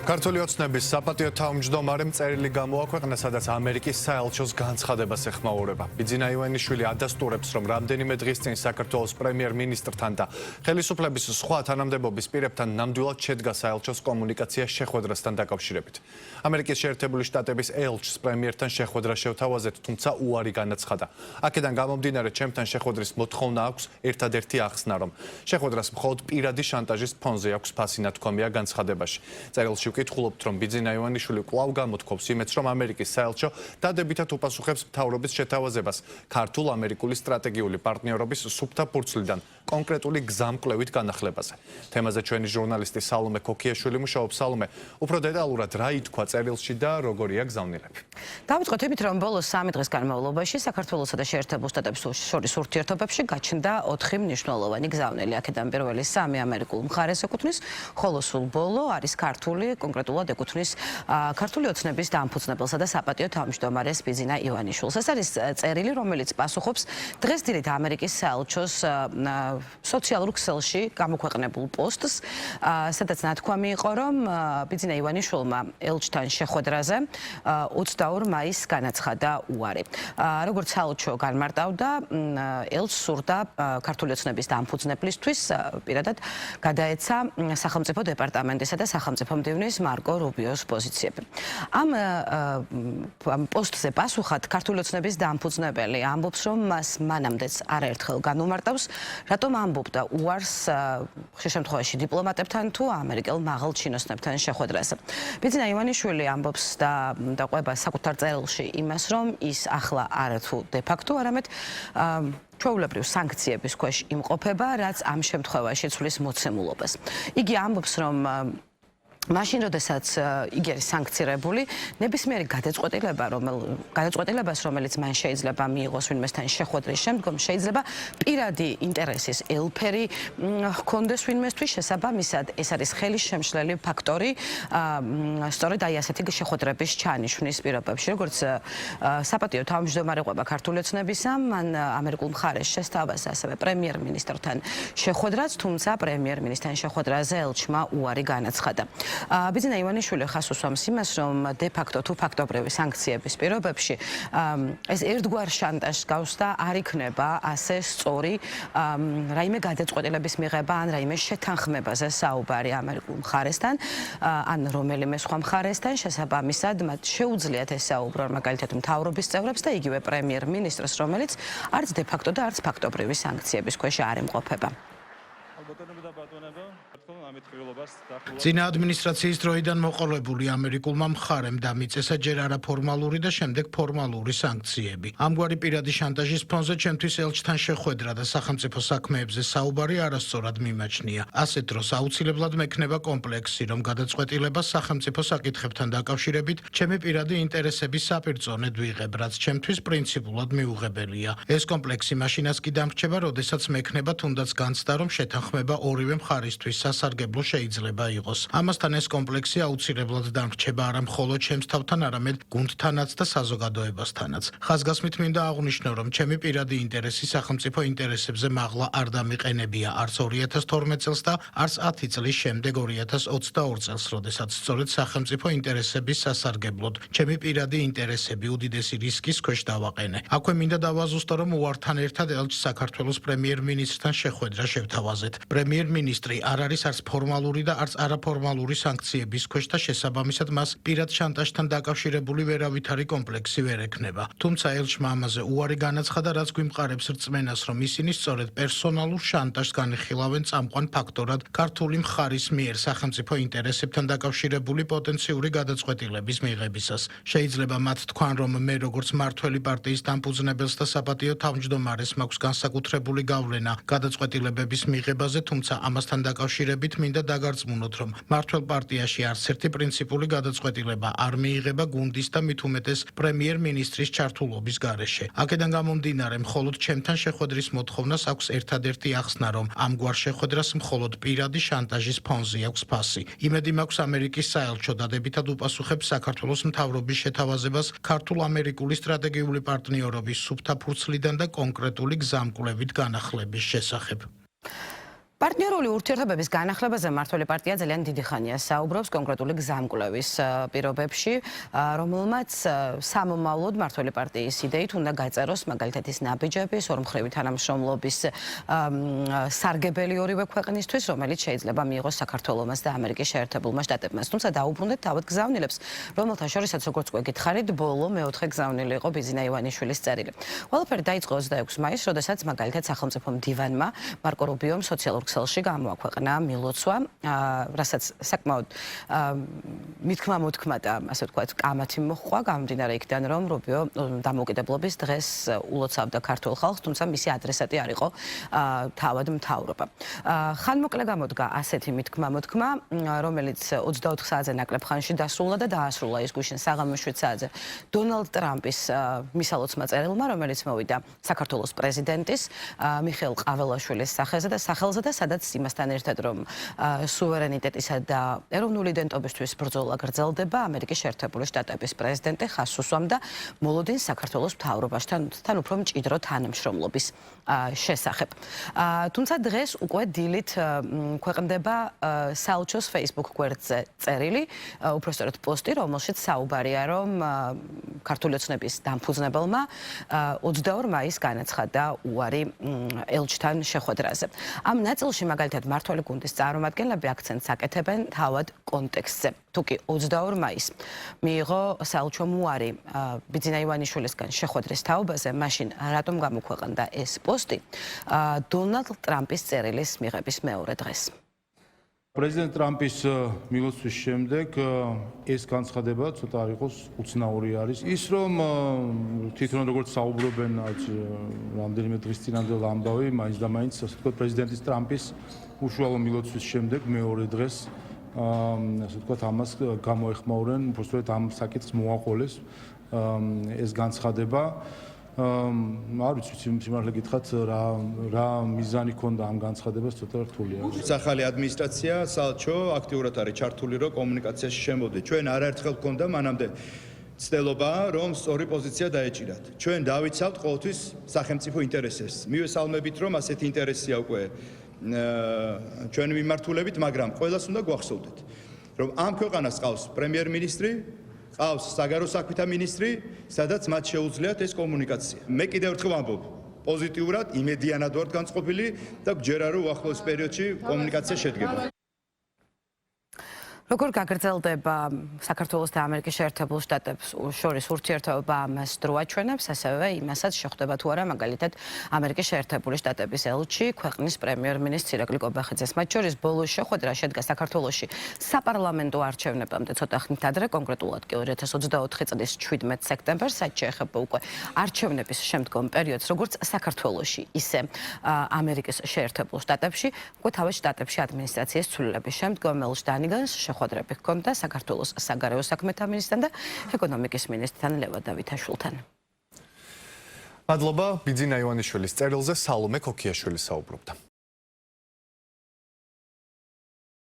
ქართული ოცნების საპატიო თავმჯდომარემ წერილი გამოაქვეყნა, სადაც ამერიკის საელჩოს განცხადებას ეხმაურება. ბიძინა ივანიშვილი ადასტურებს, რომ რამდენიმე დღის წინ საქართველოს პრემიერ-მინისტრთან და ხელისუფლების სხვა თანამდებობის პირებთან ნამდვილად შედგა საელჩოს კომუნიკაცია შეხვედრასთან დაკავშირებით. ამერიკის შეერთებული შტატების ელჩს პრემიერთან შეხვედრა შევთავაზეთ, თუმცა უარი განაცხადა. აქედან გამომდინარე, ჩემთან შეხვედრის მოთხოვნა აქვს ერთადერთი ახსნა, რომ შეხვედრას მხოლოდ პირადი შანტაჟის ფონზე აქვს ფასი ნათქვამია განცხადებაში. წერილში ვკითხულობთ, რომ ბიძინა ივანიშვილი კვლავ გამოთქვობს იმედს, რომ ამერიკის საელჩო დადებითად უპასუხებს მთავრობის შეთავაზებას ქართულ-ამერიკული სტრატეგიული პარტნიორობის სუფთა ფურცლიდან კონკრეტული გზამკვლევით განახლებაზე. თემაზე ჩვენი ჟურნალისტი სალომე ქოქიაშვილი მუშაობს. სალომე, უფრო დეტალურად რა ითქვა წერილში და როგორია გზავნილები? დავიწყოთ იმით, რომ ბოლოს 3 დღის განმავლობაში საქართველოსა და შეერთებულ შტატებს შორის ურთიერთობებში გაჩნდა 4 მნიშვნელოვანი გზავნილი. აქედან პირველი 3 ამერიკულ მხარეს ეკუთვნის, ხოლო სულ ბოლო არის ქართული, კონკრეტულად ეკუთვნის ქართული ოცნების დამფუძნებელსა და საპატიო თავმჯდომარეს ბიძინა ივანიშვილს. ეს არის წერილი, რომელიც პასუხობს დღეს დილით ამერიკის საელჩოს სოციალურ ქსელში გამოქვეყნებულ პოსტს, სადაც ნათქვამი იყო, რომ ბიძინა ივანიშვილმა ელჩთან შეხვედრაზე 22 მაისს განაცხადა უარი. როგორც საელჩო განმარტავდა, ელჩს სურდა ქართული ოცნების დამფუძნებლისთვის პირადად გადაეცა სახელმწიფო დეპარტამენტისა და სახელმწიფო მდივნის მარკო რუბიოს პოზიციები. ამ პოსტზე პასუხად ქართული ოცნების დამფუძნებელი ამბობს, რომ მას მანამდეც არაერთხელ განუმარტავს, რატომ ამბობდა უარს ხშირ შემთხვევაში დიპლომატებთან თუ ამერიკელ მაღალ ჩინოსნებთან შეხვედრაზე. ბიძინა ივანიშვილი ამბობს და ყვება საკუთარ წერილში იმას, რომ ის ახლა არათუ დე-ფაქტო, არამედ ჩვეულებრივ სანქციების ქვეშ იმყოფება, რაც ამ შემთხვევაში ცვლის მოცემულობას. იგი ამბობს, რომ მაშინ, როდესაც იგი არის სანქცირებული, ნებისმიერი გადაწყვეტილებას, რომელიც მან შეიძლება მიიღოს ვინმესთან შეხვედრის შემდგომ, შეიძლება პირადი ინტერესის ელფერი ჰქონდეს ვინმესთვის, შესაბამისად, ეს არის ხელის შემშლელი ფაქტორი, სწორედ აი ასეთი შეხვედრების ჩანიშვნის პირობებში. როგორც საპატიო თავმჯდომარე ყვება ქართული ოცნებისა, მან ამერიკულ მხარეს შესთავაზა ასევე პრემიერ-მინისტრთან შეხვედრაც, თუმცა პრემიერ-მინისტრთან შეხვედრაზე ელჩმა უარი განაცხადა. ბიძინა ივანიშვილი ხას უსვამს იმას, რომ დე-ფაქტო თუ ფაქტობრივი სანქციების პირობებში ეს ერთგვარ შანტაჟს გავს და არ იქნება ასე სწორი რაიმე გადაწყვეტილების მიღება ან რაიმე შეთანხმებაზე საუბარი ამერიკულ მხარესთან ან რომელიმე სხვა მხარესთან. შესაბამისად, მათ შეუძლიათ ესაუბრონ მაგალითად მთავრობის წევრებს და იგივე პრემიერ-მინისტრს, რომელიც არც დე-ფაქტო და არც ფაქტობრივი სანქციების ქვეშ არ იმყოფება. წინა ადმინისტრაციის დროიდან მოყოლებული ამერიკულმა მხარემ დამიწესა ჯერ არაფორმალური და შემდეგ ფორმალური სანქციები. ამგვარი პირადი შანტაჟის ფონზე ჩემთვის ელჩთან შეხვედრა და სახელმწიფო საქმეებზე საუბარი არასწორად მიმაჩნია. ასეთ დროს აუცილებლად მექნება კომპლექსი, რომ გადაწყვეტილება სახელმწიფო საკითხებთან დაკავშირებით ჩემი პირადი ინტერესების საპირწონედ ვიღებ, რაც ჩემთვის პრინციპულად მიუღებელია. ეს კომპლექსი მაშინაც კი დამრჩება, როდესაც მექნება თუნდაც განცდა, რომ შეთანხმება ორივე მხარისთვის სასარგებლო შეიძლება იყოს. ამასთან ეს კომპლექსი აუცილებლად დამრჩება არა მხოლოდ ჩემს თავთან, არამედ გუნდთანაც და საზოგადოებასთანაც. ხაზგასმით მინდა აღვნიშნო, რომ ჩემი პირადი ინტერესი სახელმწიფო ინტერესებზე მაღლა არ დამიყენებია არც 2012 წელს და არც 10 წლის შემდეგ 2022 წელს, როდესაც სწორედ სახელმწიფო ინტერესების სასარგებლოდ ჩემი პირადი ინტერესები უდიდესი რისკის ქვეშ დავაყენე. აქვე მინდა დავაზუსტო, რომ უართან ერთად ელჩს საქართველოს პრემიერ-მინისტრთან შეხვედრა შევთავაზეთ. პრემიერ-მინისტრი არ არის არც ფორმალური და არც არაფორმალური სანქციების ქვეშ და შესაბამისად მას პირად შანტაჟთან დაკავშირებული ვერავითარი კომპლექსი ვერ ექნება. თუმცა ელჩმა ამაზე უარი განაცხადა, რაც გვიმყარებს რწმენას, რომ ისინი სწორედ პერსონალურ შანტაჟს განიხილავენ წამყვან ფაქტორად ქართული მხარის მიერ სახელმწიფო ინტერესებთან დაკავშირებული პოტენციური გადაწყვეტილების მიღებისას. შეიძლება მათ თქვან, რომ მე როგორც მმართველი პარტიის დამფუძნებელს და საპატიო თავმჯდომარეს მაქვს განსაკუთრებული გავლენა გადაწყვეტილებების მიღებაზე, თუმცა ამასთან დაკავშირებით მინდა დაგარწმუნოთ, რომ მმართველ პარტიაში არც ერთი პრინციპული გადაწყვეტილება არ მიიღება გუნდის და მით უმეტეს პრემიერ-მინისტრის ჩართულობის გარეშე. აქედან გამომდინარე, მხოლოდ ჩემთან შეხვედრის მოთხოვნას აქვს ერთადერთი ახსნა, რომ ამგვარ შეხვედრას მხოლოდ პირადი შანტაჟის ფონზე აქვს ფასი. იმედი მაქვს ამერიკის საელჩო დადებითად უპასუხებს საქართველოს მთავრობის შეთავაზებას ქართულ-ამერიკული სტრატეგიული პარტნიორობის სუფთა ფურცლიდან და კონკრეტული გზამკვლევით განახლების შესახებ. პარტნიორული ურთიერთობების განახლებაზე მმართველი პარტია ძალიან დიდი ხანია საუბრობს კონკრეტული გზამკვლევის პირობებში, რომელმაც სამომავლოდ მმართველი პარტიის იდეით უნდა გაწეროს მაგალითად ის ნაბიჯების ორმხრივი თანამშრომლობის სარგებელი ორივე ქვეყნისთვის, რომელიც შეიძლება მიიღოს საქართველომაც და ამერიკის შეერთებულმა შტატებმაც. თუმცა დაუბრუნდეთ თავად გზავნილებს, რომელთა შორისაც როგორც გვეკითხარით, ბოლო მეოთხე გზავნილი იყო ბიძინა ივანიშვილის წერილი. ყველაფერი დაიწყო 26 მაისს, როდესაც მაგალითად სახელმწიფო მდივანმა მარკო რუბიომ სოციალურ ქსელში გამოაქვეყნა მილოცვა, რასაც საკმაოდ მithkma-მოთქმა და ასე ვთქვათ, კამათი მოჰყვა გამომდინარე იქიდან, რომ რუბიო დამოუკიდებლობის დღეს ულოცავდა ქართულ ხალხს, თუმცა მისი ადრესატი არ იყო თავად მთავრობა. ხანმოკლე გამოდგა ასეთი მithkma-მოთქმა, რომელიც 24 საათზე ნაკლებ ხანში დასრულდა და დაასრულა ის გუშინ საღამოს 7 საათზე დონალდ ტრამპის მისალოცმა წერილმა, რომელიც მოვიდა საქართველოს პრეზიდენტის მიხეილ ყაველაშვილის სახელზე და სადაც იმასთან ერთად რომ სუვერენიტეტისა და ეროვნული იდენტობისთვის ბრძოლა გრძელდება, ამერიკის შეერთებული შტატების პრეზიდენტი ხაზს უსვამდა მოლოდინს საქართველოს მთავრობასთან უფრო მჭიდრო თანამშრომლობის შესახებ. თუმცა დღეს უკვე დილით ქვეყნდება საელჩოს Facebook გვერდზე წერილი, უпростоრად პოსტი, რომელშიც საუბარია, რომ ქართული ოცნების დამფუძნებელმა 22 მაისს განაცხადა უარი ელჩთან შეხვედრაზე. ამ ნაწილში მაგალითად მმართველი გუნდის წარმომადგენლები აქცენტს აკეთებენ თავად კონტექსტზე. თუკი 22 მაისს მიიღო საელჩომ უარი ბიძინა ივანიშვილისგან შეხვედრის თაობაზე, მაშინ რატომ გამოქვეყნდა ეს პოსტი დონალდ ტრამპის წერილის მიღების მეორე დღეს? პრეზიდენტ ტრამპის მილოცვის შემდეგ ეს განცხადება ცოტა არ იყოს უცნაური არის. ის რომ თვითონ როგორც საუბრობენ რამდენიმე დღის წინანდელ ამბავი, მაინც და მაინც ასე ვთქვათ პრეზიდენტის ტრამპის უშუალო მილოცვის შემდეგ მეორე დღეს ასე ვთქვათ ამას გამოეხმაურენ, უბრალოდ ამ საკითხს მოაყოლეს ეს განცხადება. არ ვიცი, სიმართლე გითხრათ, რა მიზანი ქონდა ამ განცხადებას, ცოტა რთულია. ახალი ადმინისტრაცია საელჩო აქტიურად არის ჩართული, რომ კომუნიკაციაში შემოვიდეთ. ჩვენ არაერთხელ გქონდა მანამდე ცდილობა, რომ სწორი პოზიცია დაეჭირათ. ჩვენ დავიცავთ ყოველთვის სახელმწიფო ინტერესებს. მივესალმებით, რომ ასეთი ინტერესია უკვე ჩვენი მიმართულებით, მაგრამ ყველას უნდა გვახსოვდეთ, რომ ამ ქვეყანას ყავს პრემიერ-მინისტრი, ყავს საგარეო საქმეთა მინისტრი, სადაც მათ შეუძლიათ ეს კომუნიკაცია. მე კიდევ ერთხელ ვამბობ, პოზიტიურად, იმედიანად ვართ განწყობილი და გჯერა რომ უახლოეს პერიოდში კომუნიკაცია შედგება. როგორ გაგრძელდება საქართველოს და ამერიკის შეერთებულ შტატებს შორის ურთიერთობა, ამას დრო აჩვენებს, ასევე იმასაც შეხვდება თუ არა მაგალითად ამერიკის შეერთებული შტატების ელჩი ქვეყნის პრემიერ-მინისტრი ირაკლი კობახიძეს. მათ შორის ბოლოს შეხვედრა შედგა საქართველოში საპარლამენტო არჩევნებამდე ცოტა ხნით ადრე, კონკრეტულად კი 2024 წლის 17 სექტემბერს, რაც შეეხება უკვე არჩევნების შემდგომ პერიოდს, როგორც საქართველოში, ისე ამერიკის შეერთებულ შტატებში, უკვე თავად შტატებში ადმინისტრაციის ცვლილების შემდგომ ელჩდანიგანს შეხვედრები ჰქონდა საქართველოს საგარეო საქმეთა მინისტრთან და ეკონომიკის მინისტრთან ლევან დავითაშვილთან. მადლობა ბიძინა ივანიშვილის წერილზე სალომე ქოქიაშვილი საუბრობდა.